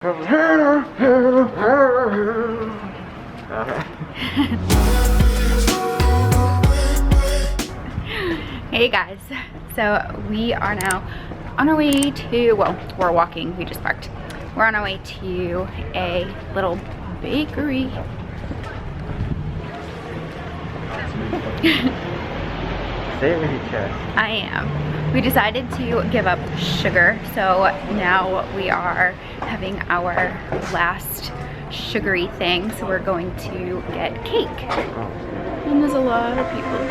Hey guys, so we are now on our way to, well, we're walking, we just parked. We're on our way to a little bakery. Say it with your chest. I am. We decided to give up sugar, so now we are having our last sugary thing, so we're going to get cake. And there's a lot of people.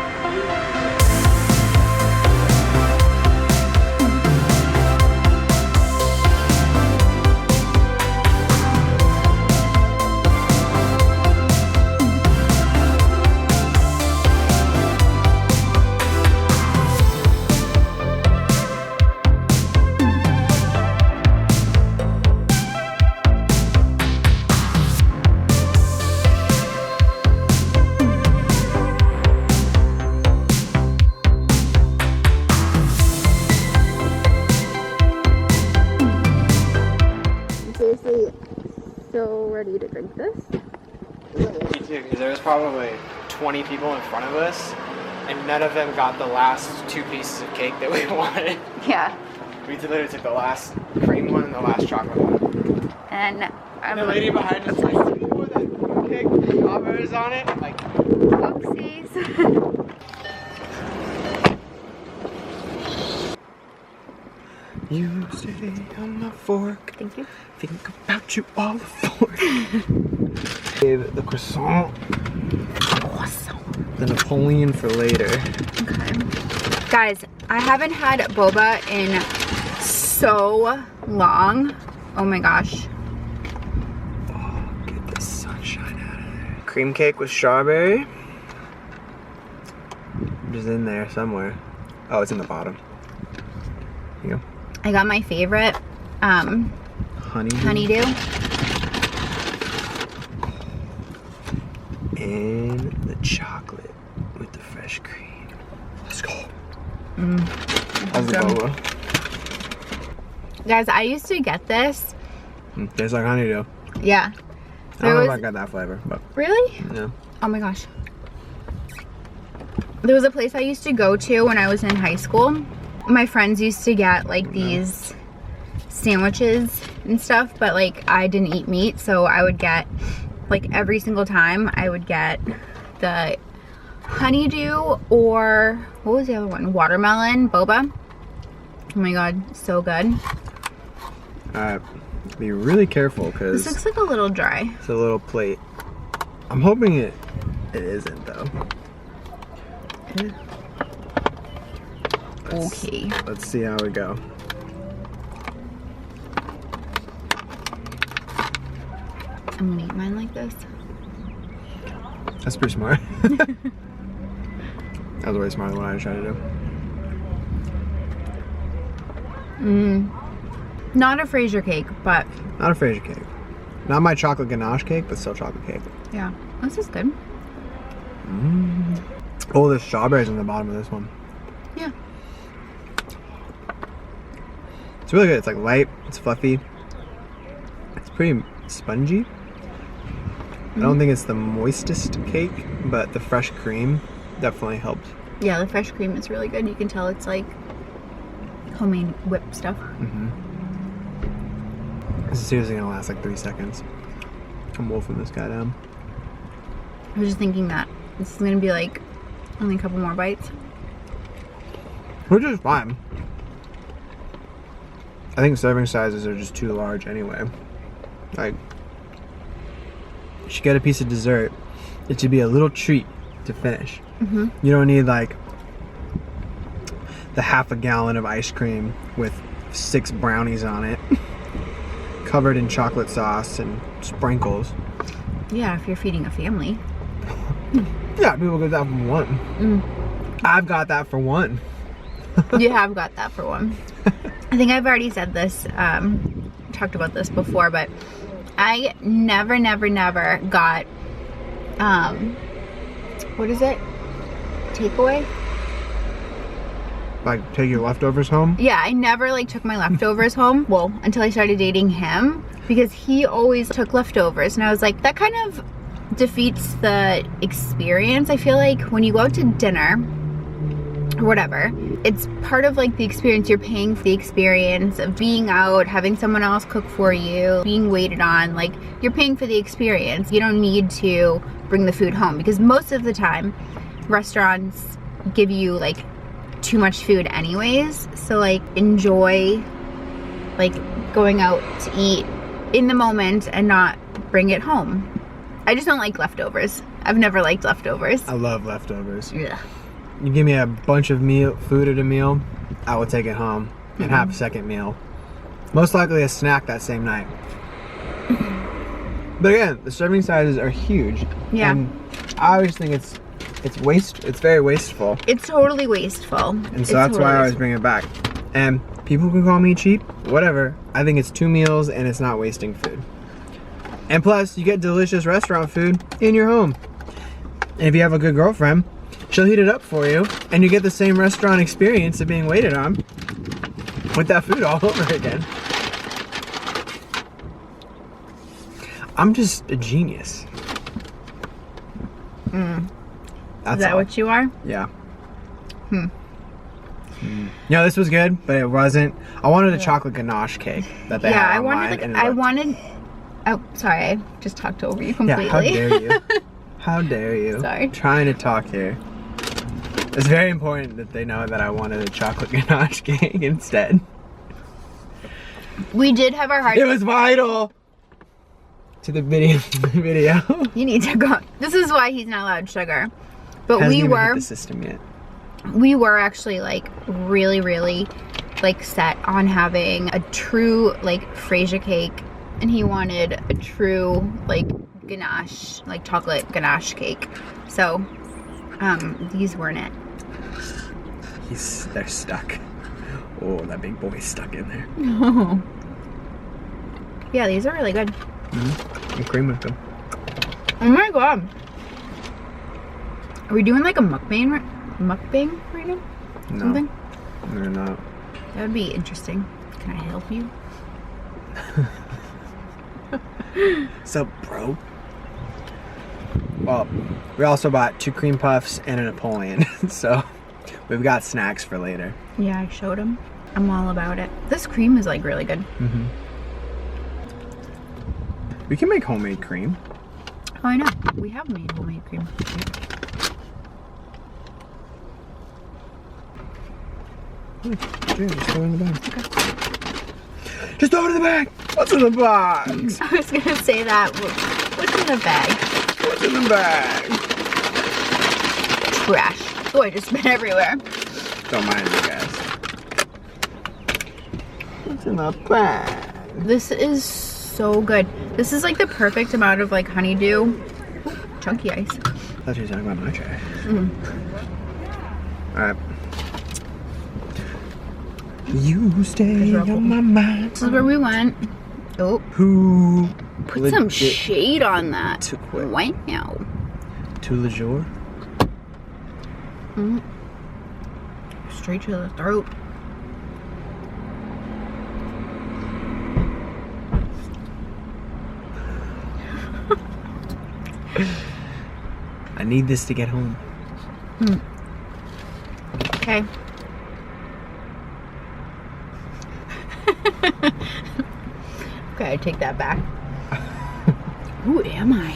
So ready to drink this? Me too, because there was probably 20 people in front of us, and none of them got the last 2 pieces of cake that we wanted. Yeah. We literally took the last cream one and the last chocolate one. And The lady behind us like, oh, that cake with strawberries on it. I'm like, oopsies. you stay on my fork. Thank you. Think about you all the fork. Gave the croissant. The Napoleon for later. Okay. Guys, I haven't had boba in so long. Oh my gosh. Oh, get the sunshine out of there. Cream cake with strawberry. It's in there somewhere. Oh, it's in the bottom. Here you go. I got my favorite honeydew. And the chocolate with the fresh cream. Let's go. How's the boba? Guys, I used to get this. Tastes like honeydew. Yeah. I don't know if I got that flavor, but. Really? Yeah. Oh my gosh. There was a place I used to go to when I was in high school. My friends used to get like these sandwiches and stuff, but like I didn't eat meat, so I would get, like every single time, I would get the honeydew or, what was the other one? Watermelon boba. Oh my god, so good. Alright, be really careful because This looks like a little dry. it's a little plate. I'm hoping it isn't though. Okay. Let's see how we go. I'm gonna eat mine like this. That's pretty smart. That was way smarter than what I was trying to do. Not a Fraser cake, but Not a Fraser cake. Not my chocolate ganache cake, but still chocolate cake. yeah, this is good. Oh, there's strawberries in the bottom of this one. Yeah. It's really good. It's like light, it's fluffy. It's pretty spongy. I don't think it's the moistest cake, but the fresh cream definitely helps. Yeah, the fresh cream is really good. You can tell it's like homemade whipped stuff. This is seriously gonna last like 3 seconds. I'm wolfing this guy down. I was just thinking that this is gonna be like only a couple more bites. Which is fine. I think serving sizes are just too large anyway. Like, you should get a piece of dessert. It should be a little treat to finish. You don't need like the half a gallon of ice cream with 6 brownies on it, covered in chocolate sauce and sprinkles. Yeah, if you're feeding a family. Yeah, people get that for one. I've got that for one. You have got that for one. I think I've already said this, talked about this before, but I never got, what is it? Takeaway? Like, take your leftovers home? Yeah, I never like took my leftovers home. Well, until I started dating him. because he always took leftovers, and I was like, that kind of defeats the experience. I feel like when you go out to dinner or whatever, it's part of like the experience. You're paying for the experience of being out, having someone else cook for you, being waited on. Like, you're paying for the experience. You don't need to bring the food home, because most of the time restaurants give you like too much food anyways. So like, enjoy like going out to eat in the moment and not bring it home. I just don't like leftovers. I've never liked leftovers. I love leftovers. Yeah. You give me a bunch of food at a meal, I will take it home and have a second meal. Most likely a snack that same night. But again, the serving sizes are huge. Yeah. And I always think it's very wasteful. It's totally wasteful. And so that's why I always bring it back. And people can call me cheap, whatever. I think it's 2 meals and it's not wasting food. And plus, you get delicious restaurant food in your home. And if you have a good girlfriend, she'll heat it up for you, and you get the same restaurant experience of being waited on with that food all over again. I'm just a genius. That's Is that all. what you are? Yeah. No, this was good, but it wasn't. I wanted a chocolate ganache cake that they had online. I wanted. Oh, sorry, I just talked over you completely. Yeah, how dare you? How dare you? Sorry. Trying to talk here. It's very important that they know that I wanted a chocolate ganache cake instead. We did have our heart. It was vital to the video. You need to go. This is why he's not allowed sugar. But Hasn't we even were. hit the system yet. We were actually like really like set on having a true like Frasier cake, and he wanted a true like ganache, like chocolate ganache cake. So these weren't it. They're stuck. Oh, that big boy's stuck in there. Yeah, these are really good. I'm cream with them. Oh my god. Are we doing like a mukbang right now? No, Something? we're not. That would be interesting. Can I help you? So, bro. Well, we also bought 2 cream puffs and a Napoleon, so we've got snacks for later. Yeah, I showed him. I'm all about it. This cream is like really good. We can make homemade cream. Oh, I know. We have made homemade cream. Just throw it in the bag. Okay. Just throw it in the bag. What's in the box? I was gonna say that. What's in the bag? What's in the bag? Trash. Oh, I just spit everywhere. Don't mind me, guys. What's in the bag? This is so good. This is like the perfect amount of like honeydew. Ooh, chunky ice. I thought you were talking about my tray. Alright. You stay on my mind. This is where we went. Oh, Who put some shade on that. to quit. Wow. To the jour? Straight to the throat. I need this to get home. Okay. Okay, I take that back. Who am I?